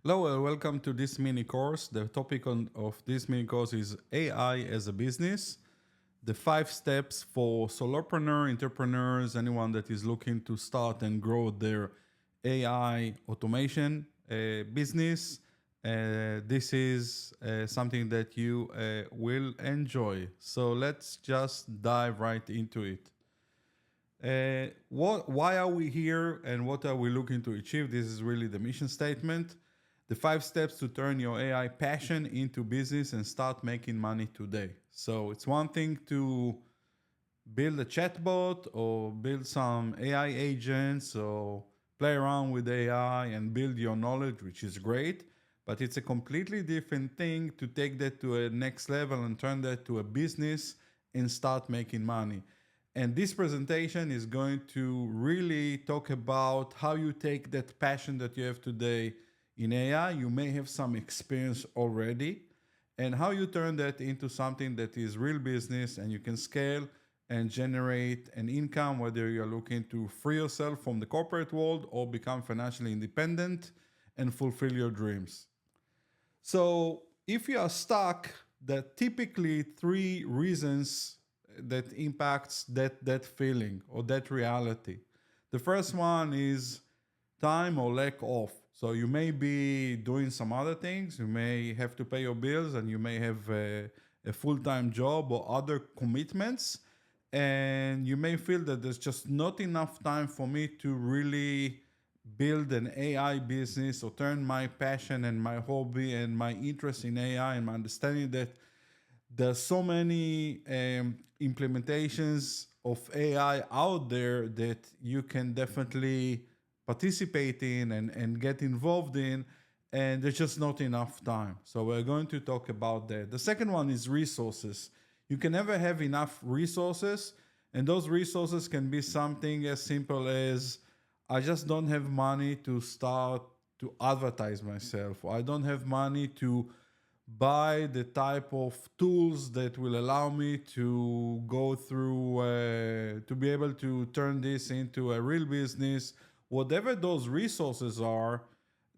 Hello, and welcome to this mini course. The topic of this mini course is AI as a business. The 5 steps for solopreneur, entrepreneurs, anyone that is looking to start and grow their AI automation business. This is something that you will enjoy. So let's just dive right into it. Why are we here and what are we looking to achieve? This is really the mission statement. The 5 steps to turn your AI passion into business and start making money today. So it's one thing to build a chatbot or build some AI agents or play around with AI and build your knowledge, which is great. But it's a completely different thing to take that to a next level and turn that to a business and start making money. And this presentation is going to really talk about how you take that passion that you have today in AI. You may have some experience already, and how you turn that into something that is real business and you can scale and generate an income, whether you're looking to free yourself from the corporate world or become financially independent and fulfill your dreams. So if you are stuck, there are typically 3 reasons that impacts that feeling or that reality. The first one is time or lack of. So you may be doing some other things. You may have to pay your bills and you may have a full-time job or other commitments. And you may feel that there's just not enough time for me to really build an AI business or turn my passion and my hobby and my interest in AI and my understanding that there's so many implementations of AI out there that you can definitely participate in and get involved in, and there's just not enough time. So we're going to talk about that. The second one is resources. You can never have enough resources, and those resources can be something as simple as I just don't have money to start to advertise myself, or I don't have money to buy the type of tools that will allow me to go through to be able to turn this into a real business. Whatever those resources are,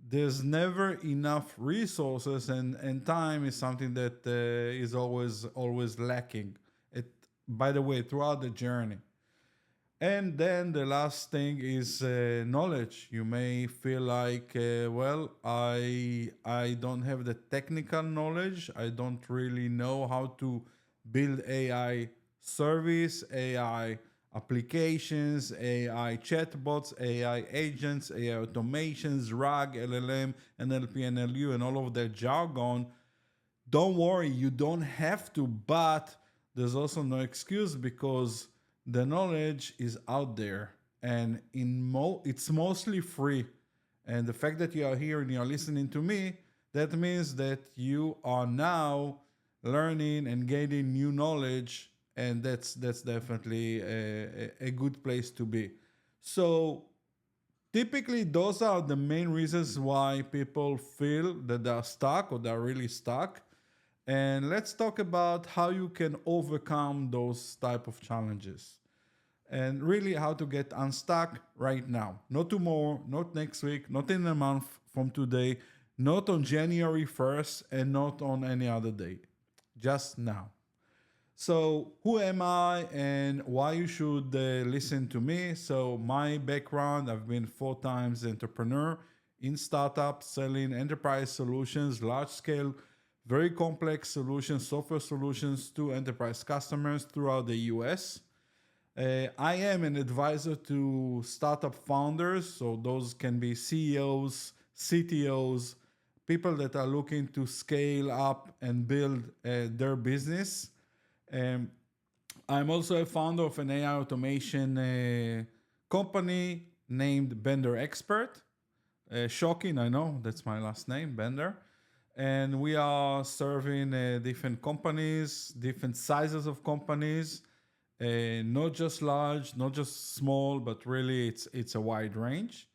there's never enough resources, and time is something that is always lacking. It, by the way, throughout the journey. And then the last thing is knowledge. You may feel like, I don't have the technical knowledge. I don't really know how to build AI service, AI applications, AI chatbots, AI agents, AI automations, RAG, LLM, NLP, NLU, and all of that jargon. Don't worry, you don't have to, but there's also no excuse because the knowledge is out there and it's mostly free. And the fact that you are here and you're listening to me, that means that you are now learning and gaining new knowledge, and that's definitely a good place to be. So typically those are the main reasons why people feel that they're stuck or they're really stuck. And let's talk about how you can overcome those type of challenges and really how to get unstuck right now. Not tomorrow, not next week, not in a month from today, not on January 1st, and not on any other day. Just now. So who am I and why you should listen to me? So my background, I've been 4 times entrepreneur in startups, selling enterprise solutions, large scale, very complex solutions, software solutions to enterprise customers throughout the US. I am an advisor to startup founders, so those can be CEOs, CTOs, people that are looking to scale up and build their business. Um, I'm also a founder of an AI automation company named Bender Expert. Shocking, I know, that's my last name, Bender. And we are serving different companies, different sizes of companies, not just large, not just small, but really it's a wide range.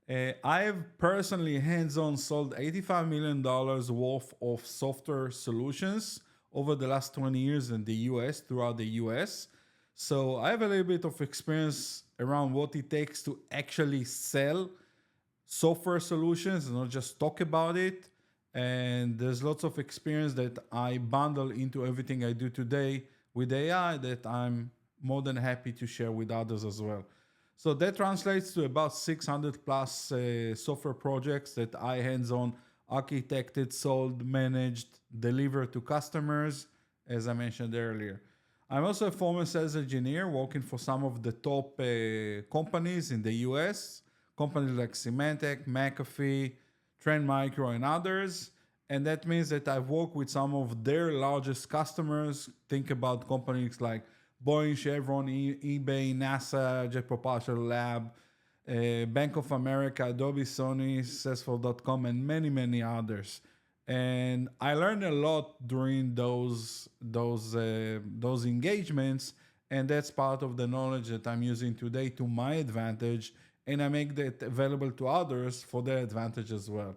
I have personally hands-on sold $85 million worth of software solutions over the last 20 years in the US, throughout the US. So I have a little bit of experience around what it takes to actually sell software solutions and not just talk about it. And there's lots of experience that I bundle into everything I do today with AI that I'm more than happy to share with others as well. So that translates to about 600 plus software projects that I hands on architected, sold, managed, delivered to customers, as I mentioned earlier. I'm also a former sales engineer working for some of the top companies in the US, companies like Symantec, McAfee, Trend Micro, and others. And that means that I've worked with some of their largest customers. Think about companies like Boeing, Chevron, eBay, NASA, Jet Propulsion Lab, Bank of America, Adobe, Sony, Successful.com, and many, many others. And I learned a lot during those engagements, and that's part of the knowledge that I'm using today to my advantage, and I make that available to others for their advantage as well.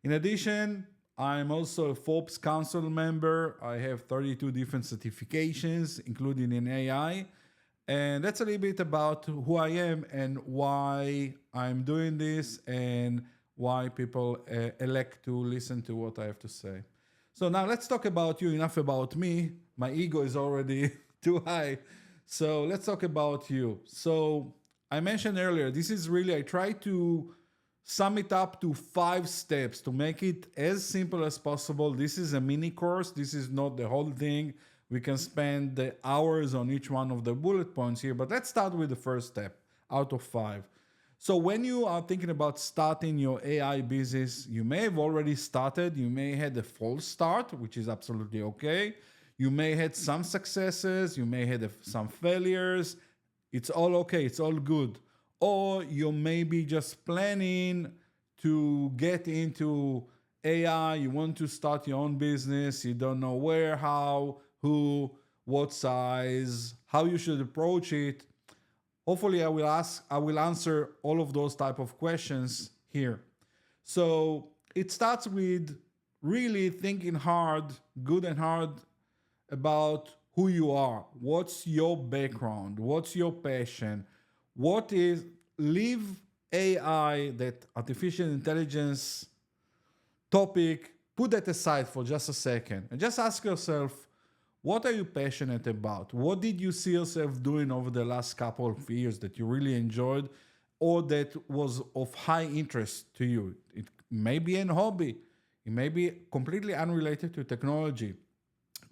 In addition, I'm also a Forbes Council member. I have 32 different certifications, including in AI. And that's a little bit about who I am and why I'm doing this and why people elect to listen to what I have to say. So now let's talk about you. Enough about me. My ego is already too high. So let's talk about you. So I mentioned earlier, this is really, I try to sum it up to 5 steps to make it as simple as possible. This is a mini course. This is not the whole thing. We can spend the hours on each one of the bullet points here, but let's start with the first step out of 5. So when you are thinking about starting your AI business, you may have already started. You may had a false start, which is absolutely okay. You may had some successes. You may had some failures. It's all okay. It's all good. Or you may be just planning to get into AI. You want to start your own business. You don't know where, how, who, what size, how you should approach it. Hopefully I will answer all of those type of questions here. So it starts with really thinking hard, good and hard, about who you are. What's your background? What's your passion? What is, leave AI, that artificial intelligence topic, put that aside for just a second and just ask yourself, what are you passionate about? What did you see yourself doing over the last couple of years that you really enjoyed or that was of high interest to you? It may be a hobby. It may be completely unrelated to technology.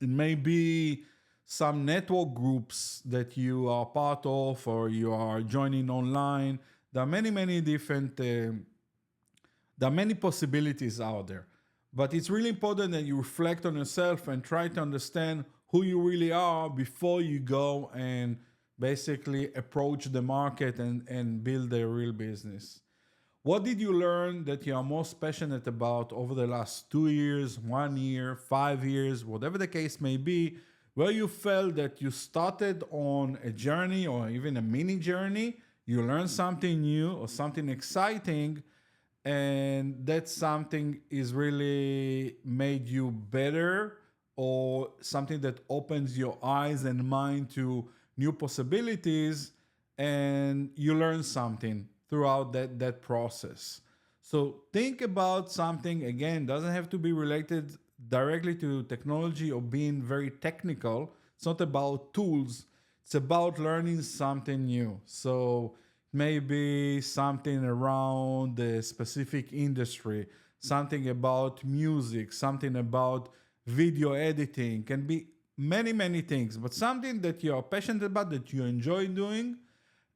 It may be some network groups that you are part of or you are joining online. There are many different, there are many possibilities out there. But it's really important that you reflect on yourself and try to understand who you really are before you go and basically approach the market and build a real business. What did you learn that you are most passionate about over the last 2 years, 1 year, 5 years, whatever the case may be, where you felt that you started on a journey or even a mini journey, you learned something new or something exciting, and that something is really made you better or something that opens your eyes and mind to new possibilities, and you learn something throughout that process. So think about something, again, doesn't have to be related directly to technology or being very technical. It's not about tools. It's about learning something new. So maybe something around a specific industry, something about music, something about video editing, can be many things, but something that you are passionate about, that you enjoy doing.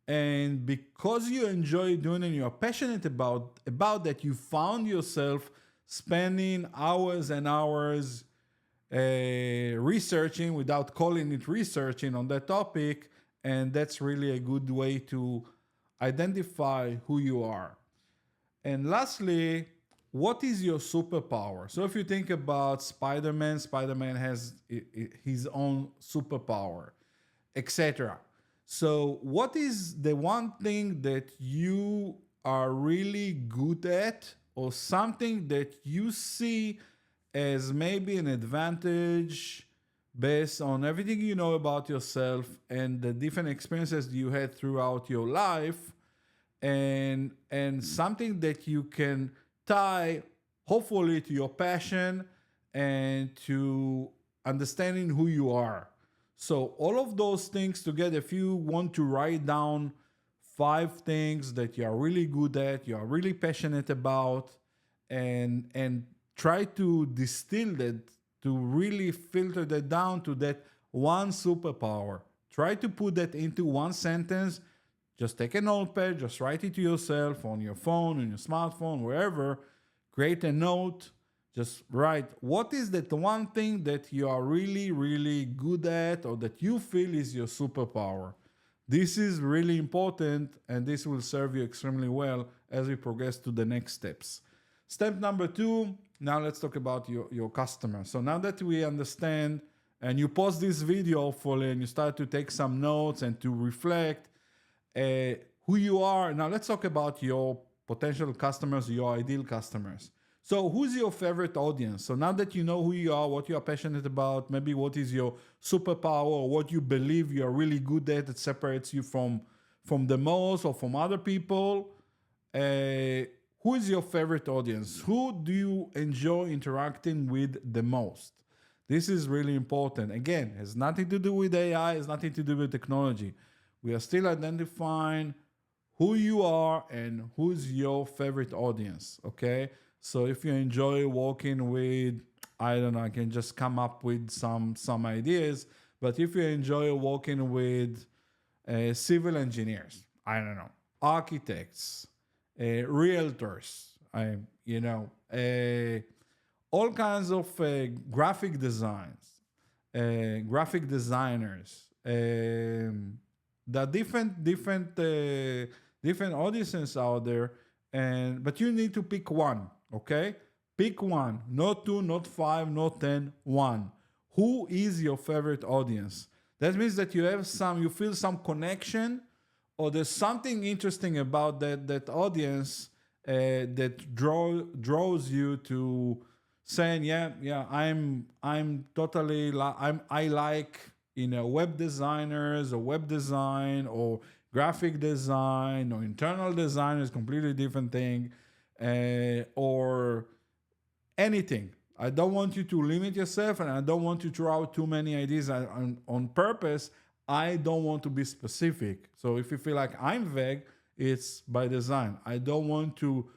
And because you enjoy doing and you're passionate about that, you found yourself spending hours and hours researching, without calling it researching, on that topic. And that's really a good way to identify who you are. And lastly, what is your superpower? So if you think about Spider-Man, Spider-Man has his own superpower, etc. So what is the one thing that you are really good at, or something that you see as maybe an advantage based on everything you know about yourself and the different experiences you had throughout your life, and something that you can tie hopefully to your passion and to understanding who you are. So all of those things together, if you want to write down 5 things that you are really good at, you are really passionate about, and try to distill that, to really filter that down to that one superpower. Try to put that into one sentence. Just take a notepad, just write it to yourself on your phone, on your smartphone, wherever. Create a note. Just write what is that one thing that you are really, really good at, or that you feel is your superpower. This is really important, and this will serve you extremely well as we progress to the next steps. Step number 2, now let's talk about your customer. So now that we understand, and you pause this video hopefully, and you start to take some notes and to reflect who you are. Now let's talk about your potential customers, your ideal customers. So who's your favorite audience? So now that you know who you are, what you are passionate about, maybe what is your superpower, or what you believe you are really good at that separates you from the most or from other people, who is your favorite audience? Who do you enjoy interacting with the most? This is really important. Again, it has nothing to do with AI, it has nothing to do with technology. We are still identifying who you are and who's your favorite audience, okay? So if you enjoy working with, I don't know, I can just come up with some ideas, but if you enjoy working with civil engineers, I don't know, architects, realtors, all kinds of graphic designs, graphic designers, the different audiences out there, but you need to pick one, okay? Pick one, not 2, not 5, not 10, one. Who is your favorite audience? That means that you feel some connection, or there's something interesting about that audience that draws you to saying, yeah, I'm totally I like web designers, or web design, or graphic design, or internal design is completely different thing, or anything. I don't want you to limit yourself, and I don't want you to throw out too many ideas on purpose. I don't want to be specific. So if you feel like I'm vague, it's by design. I don't want to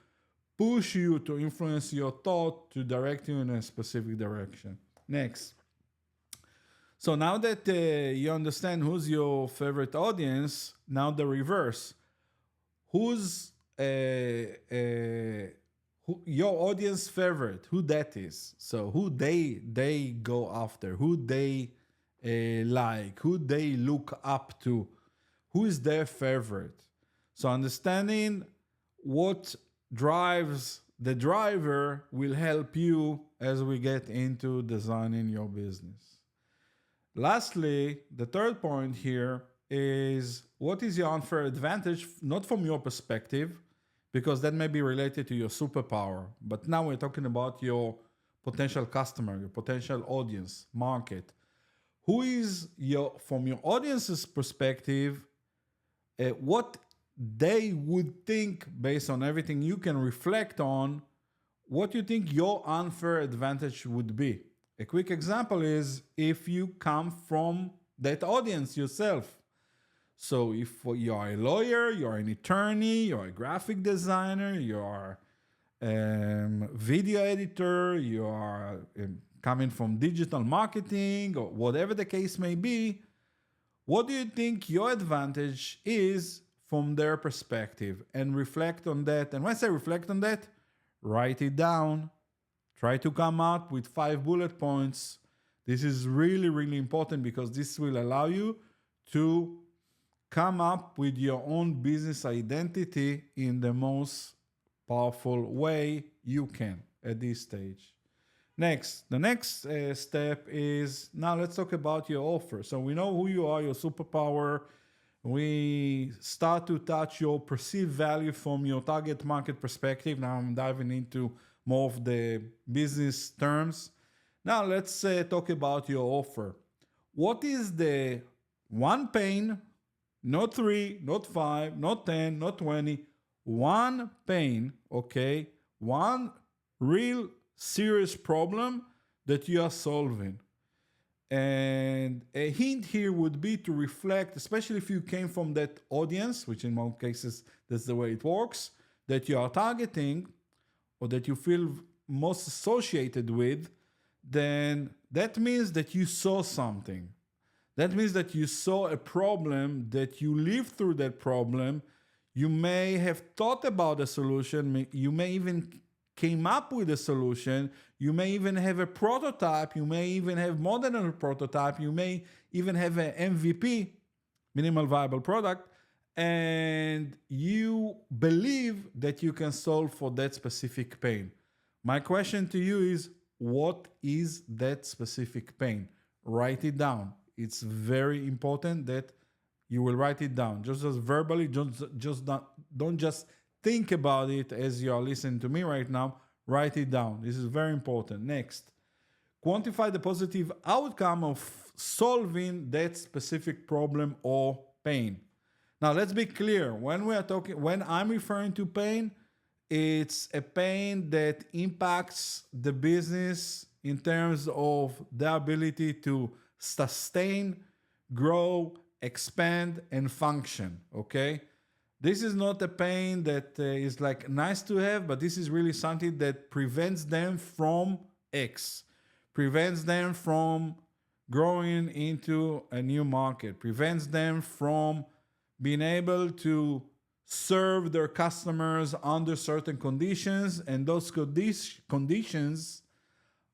push you to influence your thought to direct you in a specific direction. Next. So now that you understand who's your favorite audience, now the reverse. Who's your audience favorite? Who that is? So who they go after? Who they like? Who they look up to? Who is their favorite? So understanding what drives the driver will help you as we get into designing your business. Lastly, the third point here is, what is your unfair advantage, not from your perspective, because that may be related to your superpower, but now we're talking about your potential customer, your potential audience, market. Who is from your audience's perspective, what they would think based on everything you can reflect on, what you think your unfair advantage would be. A quick example is if you come from that audience yourself. So if you are a lawyer, you're an attorney, you're a graphic designer, you're a video editor, you are coming from digital marketing, or whatever the case may be, what do you think your advantage is from their perspective? And reflect on that. And when I say reflect on that, write it down. Try to come up with 5 bullet points. This is really, really important, because this will allow you to come up with your own business identity in the most powerful way you can at this stage. The next step is, now let's talk about your offer. So we know who you are, your superpower. We start to touch your perceived value from your target market perspective. Now I'm diving into more of the business terms. Now let's talk about your offer. What is the one pain, not 3, not 5, not 10, not 20, one pain, okay, one real serious problem that you are solving. And a hint here would be to reflect, especially if you came from that audience, which in most cases that's the way it works, that you are targeting or that you feel most associated with, then that means that you saw something. That means that you saw a problem, that you lived through that problem. You may have thought about a solution. You may even came up with a solution. You may even have a prototype. You may even have more than a prototype. You may even have an MVP, minimal viable product, and you believe that you can solve for that specific pain. My question to you is, what is that specific pain? Write it down. It's very important that you will write it down. Just as verbally, don't just think about it as you are listening to me right now. Write it down. This is very important. Next, quantify the positive outcome of solving that specific problem or pain. Now, let's be clear. When I'm referring to pain, it's a pain that impacts the business in terms of the ability to sustain, grow, expand, and function. Okay? This is not a pain that is like nice to have, but this is really something that prevents them from X, prevents them from growing into a new market, prevents them from being able to serve their customers under certain conditions, and those conditions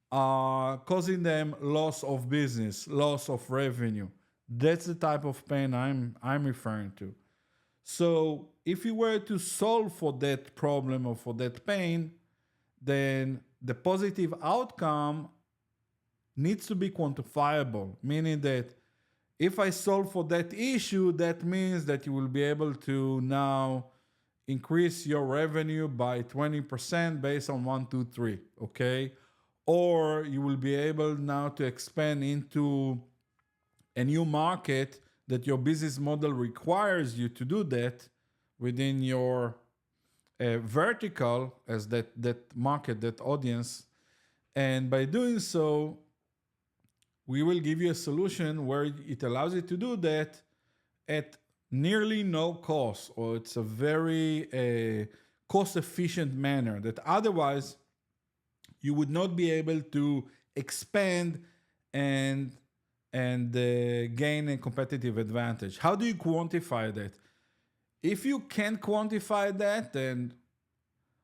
are causing them loss of business, loss of revenue. That's the type of pain I'm referring to. So if you were to solve for that problem or for that pain, then the positive outcome needs to be quantifiable, meaning that if I solve for that issue, that means that you will be able to now increase your revenue by 20% based on 1, 2, 3, okay? Or you will be able now to expand into a new market that your business model requires you to do that within your vertical as that market, that audience. And by doing so, we will give you a solution where it allows you to do that at nearly no cost, or it's a very cost-efficient manner that otherwise you would not be able to expand and gain a competitive advantage. How do you quantify that? If you can't quantify that, then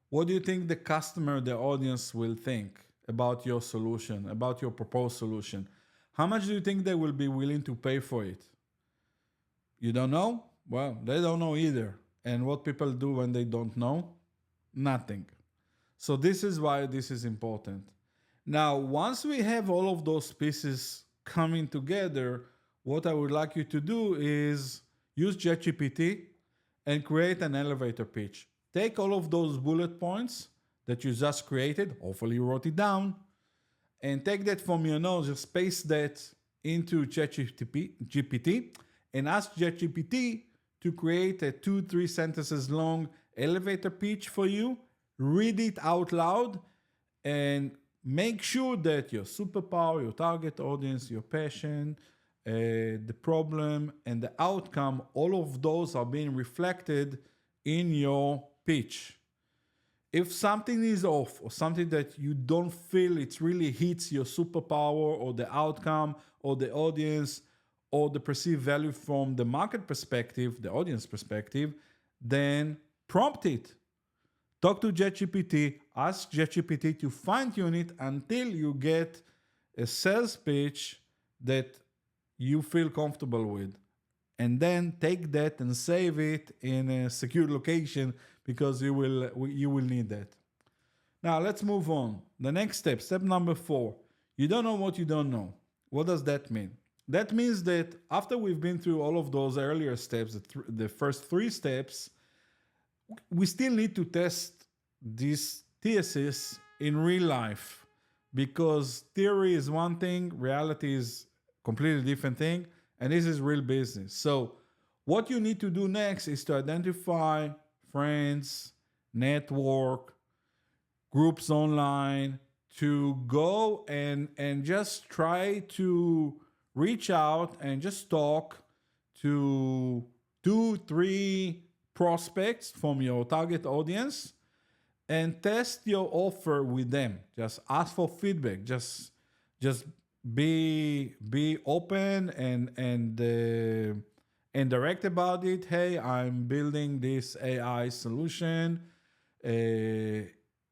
what do you think the customer, the audience will think about your solution, about your proposed solution? How much do you think they will be willing to pay for it? You don't know? Well, they don't know either. And what people do when they don't know? Nothing. So this is why this is important. Now, once we have all of those pieces coming together, what I would like you to do is use ChatGPT and create an elevator pitch. Take all of those bullet points that you just created, hopefully you wrote it down, and take that from your notes, just paste that into ChatGPT and ask ChatGPT to create a 2-3 sentences long elevator pitch for you. Read it out loud and make sure that your superpower, your target audience, your passion, the problem, and the outcome, all of those are being reflected in your pitch. If something is off or something that you don't feel it really hits your superpower or the outcome or the audience or the perceived value from the market perspective, the audience perspective, then prompt it. Talk to ChatGPT, ask ChatGPT to fine-tune it until you get a sales pitch that you feel comfortable with. And then take that and save it in a secure location because you will need that. Now let's move on. The next step number 4. You don't know what you don't know. What does that mean? That means that after we've been through all of those earlier steps, the first 3 steps, we still need to test this thesis in real life, because theory is one thing, reality is a completely different thing, and this is real business. So what you need to do next is to identify friends, network, groups online, to go and just try to reach out and just talk to 2 3 prospects from your target audience and test your offer with them. Just ask for feedback. Just be open and direct about it. Hey, I'm building this AI solution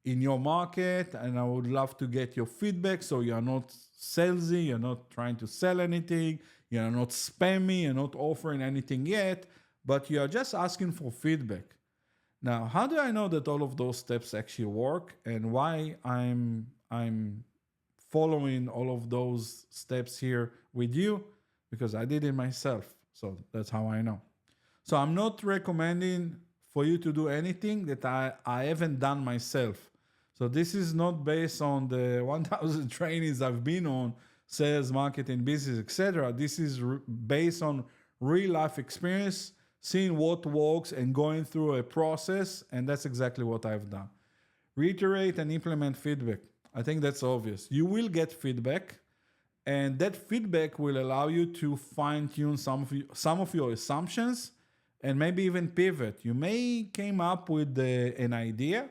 in your market, and I would love to get your feedback. So you're not salesy, you're not trying to sell anything, you're not spammy, you're not offering anything yet, but you're just asking for feedback. Now, how do I know that all of those steps actually work, and why I'm following all of those steps here with you? Because I did it myself. So that's how I know. So I'm not recommending for you to do anything that I haven't done myself. So this is not based on the 1,000 trainings I've been on, sales, marketing, business, etc. This is based on real life experience, seeing what works and going through a process, and that's exactly what I've done. Reiterate and implement feedback. I think that's obvious. You will get feedback, and that feedback will allow you to fine-tune some of your assumptions and maybe even pivot. You may came up with an idea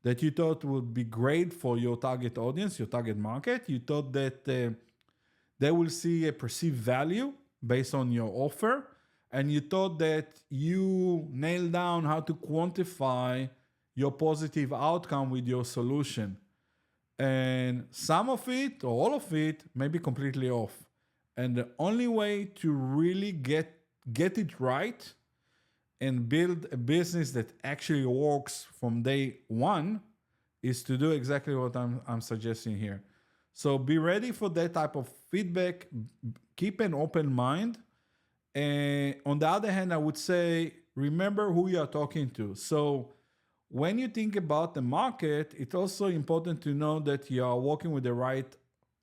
that you thought would be great for your target audience, your target market. You thought that they will see a perceived value based on your offer, and you thought that you nailed down how to quantify your positive outcome with your solution. And some of it, or all of it, may be completely off. And the only way to really get it right and build a business that actually works from day one is to do exactly what I'm suggesting here. So be ready for that type of feedback. Keep an open mind. And on the other hand, I would say, remember who you are talking to. So when you think about the market, it's also important to know that you are working with the right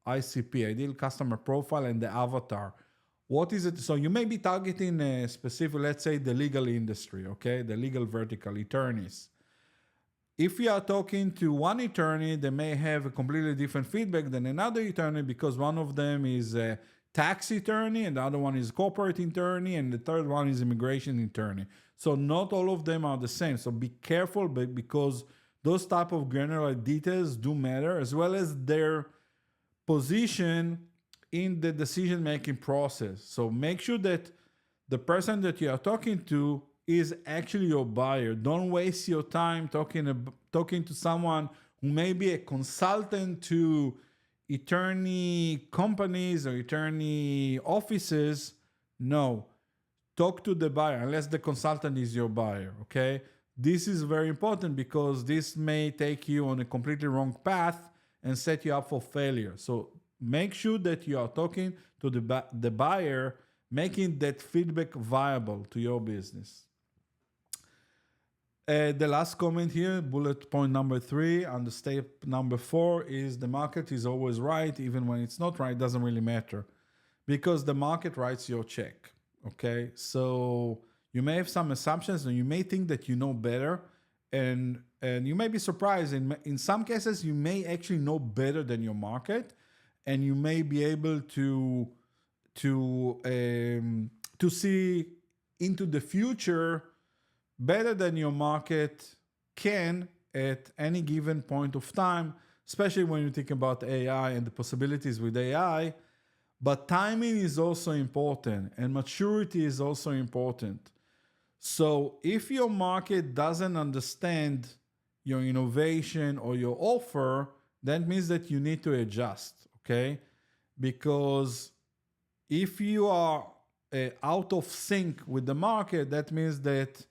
ICP, ideal customer profile, and the avatar. What is it? So you may be targeting a specific, let's say the legal industry, okay? The legal vertical, attorneys. If you are talking to one attorney, they may have a completely different feedback than another attorney, because one of them is a tax attorney and the other one is corporate attorney and the third one is immigration attorney. So not all of them are the same. So be careful, because those type of granular details do matter, as well as their position in the decision-making process. So make sure that the person that you are talking to is actually your buyer. Don't waste your time talking to someone who may be a consultant to attorney companies or attorney offices. No, talk to the buyer, unless the consultant is your buyer, okay? This is very important, because this may take you on a completely wrong path and set you up for failure. So make sure that you are talking to the buyer, making that feedback viable to your business. The last comment here, bullet point number 3, on the step number 4, is the market is always right. Even when it's not right, doesn't really matter, because the market writes your check, okay? So you may have some assumptions and you may think that you know better, and you may be surprised. In some cases, you may actually know better than your market, and you may be able to see into the future better than your market can at any given point of time, especially when you think about AI and the possibilities with AI. But timing is also important, and maturity is also important. So if your market doesn't understand your innovation or your offer, that means that you need to adjust, okay? Because if you are out of sync with the market, that means that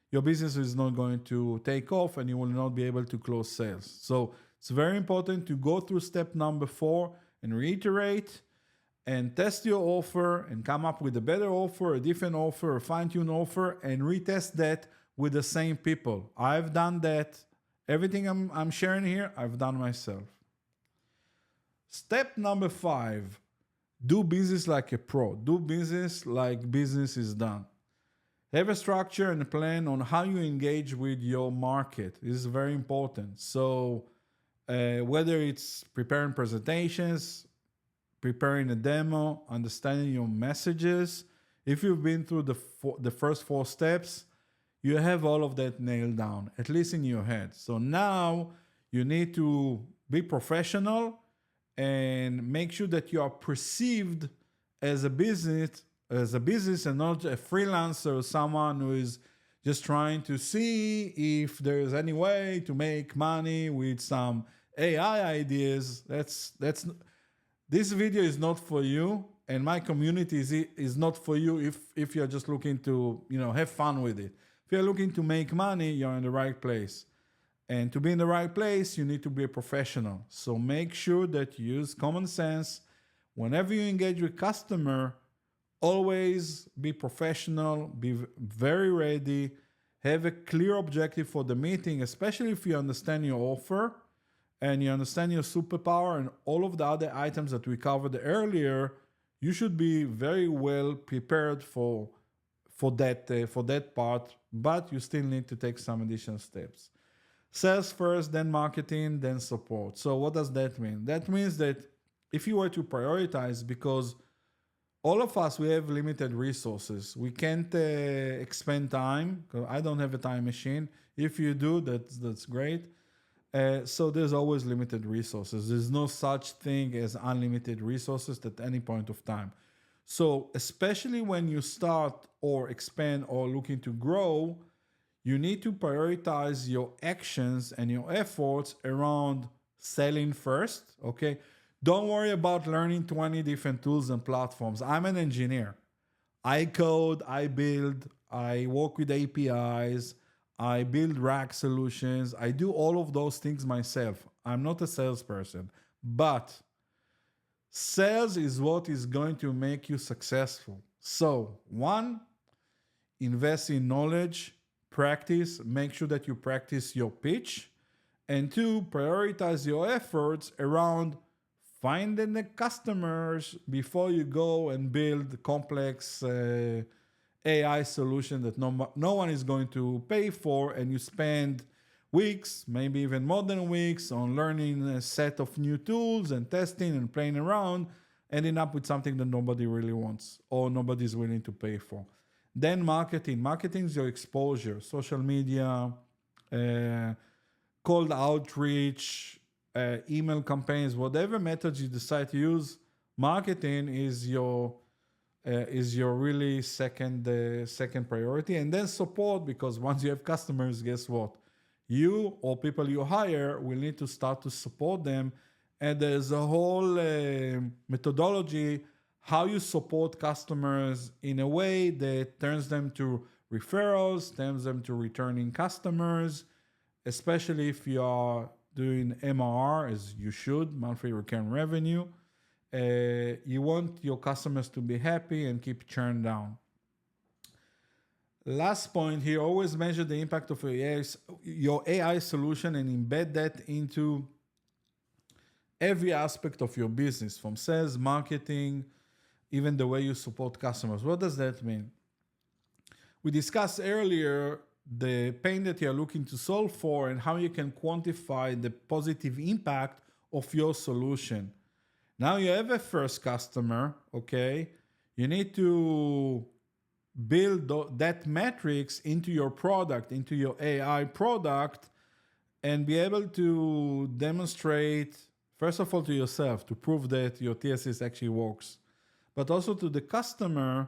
your business is not going to take off and you will not be able to close sales. So it's very important to go through step number 4 and reiterate and test your offer and come up with a better offer, a different offer, a fine-tuned offer, and retest that with the same people. I've done that. Everything I'm sharing here, I've done myself. Step number 5, do business like a pro. Do business like business is done. Have a structure and a plan on how you engage with your market. This is very important. So, whether it's preparing presentations, preparing a demo, understanding your messages, if you've been through the first 4 steps, you have all of that nailed down, at least in your head. So now you need to be professional and make sure that you are perceived as a business and not a freelancer or someone who is just trying to see if there's any way to make money with some AI ideas. This video is not for you, and my community is not for you if you're just looking to have fun with it. If you're looking to make money, you're in the right place. And to be in the right place, you need to be a professional. So make sure that you use common sense. Whenever you engage with customer, always be professional, be very ready, have a clear objective for the meeting, especially if you understand your offer and you understand your superpower and all of the other items that we covered earlier. You should be very well prepared for that part, but you still need to take some additional steps. Sales first, then marketing, then support. So what does that mean? That means that if you were to prioritize, because all of us, we have limited resources. We can't expend time, because I don't have a time machine. If you do, that's great. So there's always limited resources. There's no such thing as unlimited resources at any point of time. So especially when you start or expand or looking to grow, you need to prioritize your actions and your efforts around selling first, okay? Don't worry about learning 20 different tools and platforms. I'm an engineer. I code, I build, I work with APIs, I build rack solutions. I do all of those things myself. I'm not a salesperson, but sales is what is going to make you successful. So, one, invest in knowledge, practice, make sure that you practice your pitch. And two, prioritize your efforts around finding the customers before you go and build complex AI solution that no one is going to pay for, and you spend weeks, maybe even more than weeks, on learning a set of new tools and testing and playing around, ending up with something that nobody really wants or nobody's willing to pay for. Then marketing. Marketing is your exposure, social media, cold outreach, email campaigns, whatever methods you decide to use. Marketing is your really second priority. And then support, because once you have customers, guess what? You or people you hire will need to start to support them. And there's a whole methodology how you support customers in a way that turns them to referrals, turns them to returning customers, especially if you are doing MRR, as you should, monthly recurring revenue. You want your customers to be happy and keep churn down. Last point here, always measure the impact of your AI solution and embed that into every aspect of your business, from sales, marketing, even the way you support customers. What does that mean? We discussed earlier the pain that you're looking to solve for and how you can quantify the positive impact of your solution. Now you have a first customer, okay? You need to build that metrics into your product, into your AI product, and be able to demonstrate, first of all, to yourself, to prove that your TSS actually works, but also to the customer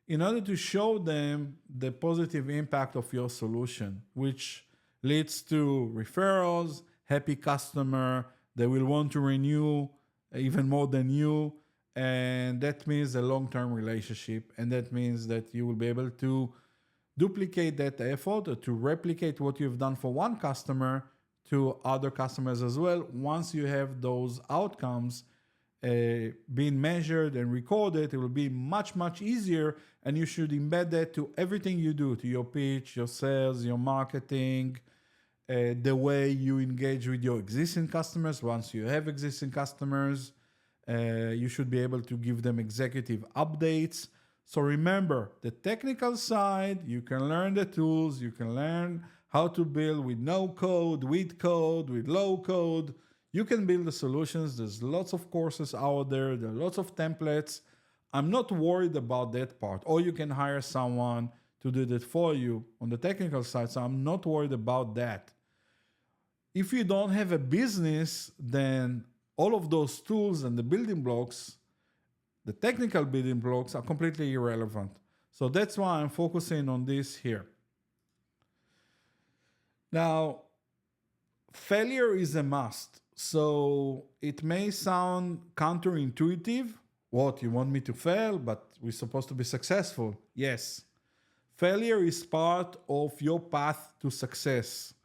in order to show them the positive impact of your solution, which leads to referrals, happy customer, they will want to renew even more than you. And that means a long-term relationship. And that means that you will be able to duplicate that effort or to replicate what you've done for one customer to other customers as well. Once you have those outcomes being measured and recorded, it will be much, much easier. And you should embed that to everything you do, to your pitch, your sales, your marketing, the way you engage with your existing customers. Once you have existing customers, you should be able to give them executive updates So remember, the technical side, you can learn the tools, you can learn how to build with no code, with low code. You can build the solutions. There's lots of courses out there, there are lots of templates. I'm not worried about that part. Or you can hire someone to do that for you on the technical side. So I'm not worried about that. If you don't have a business, then all of those tools and the building blocks, the technical building blocks, are completely irrelevant. So that's why I'm focusing on this here. Now, failure is a must. So it may sound counterintuitive. What, you want me to fail, but we're supposed to be successful? Yes. Failure is part of your path to success.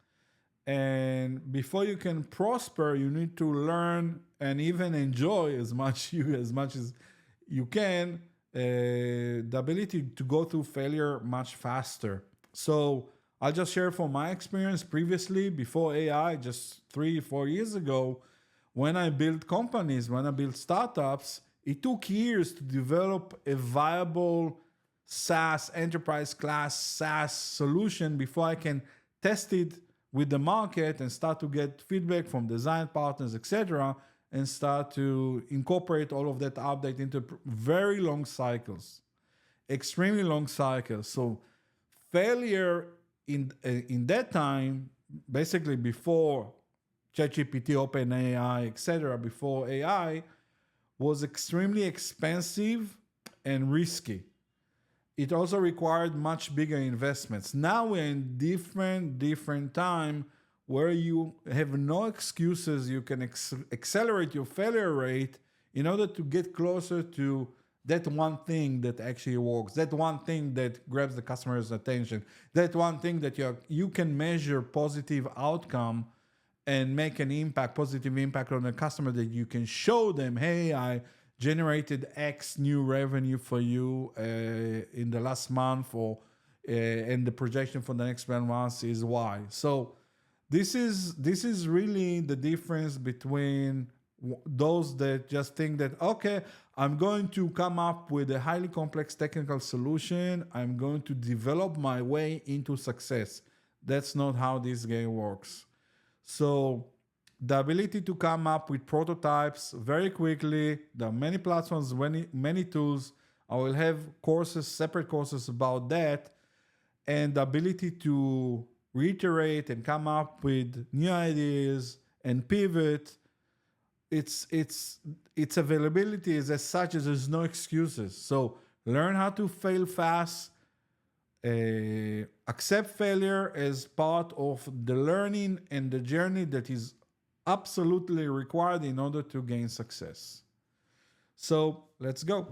And before you can prosper, you need to learn and even enjoy as much as you can the ability to go through failure much faster. So I'll just share from my experience previously, before AI, just 3-4 years ago, when I built companies, when I built startups, it took years to develop a viable SaaS, enterprise class SaaS solution before I can test it with the market and start to get feedback from design partners, etc., and start to incorporate all of that update into very long cycles, extremely long cycles. So failure in that time, basically before ChatGPT, OpenAI, etc., before AI, was extremely expensive and risky. It also required much bigger investments. Now we're in different time where you have no excuses. You can accelerate your failure rate in order to get closer to that one thing that actually works, that one thing that grabs the customer's attention, that one thing that you can measure positive outcome and make an impact, positive impact on the customer, that you can show them, hey, I generated X new revenue for you in the last month, or and the projection for the next 12 months is Y. So this is really the difference between those that just think that, okay, I'm going to come up with a highly complex technical solution, I'm going to develop my way into success. That's not how this game works. So the ability to come up with prototypes very quickly. There are many platforms, many tools. I will have courses, separate courses about that. And the ability to reiterate and come up with new ideas and pivot. Its availability is as such as there's no excuses. So learn how to fail fast. Accept failure as part of the learning and the journey that is absolutely required in order to gain success. So let's go.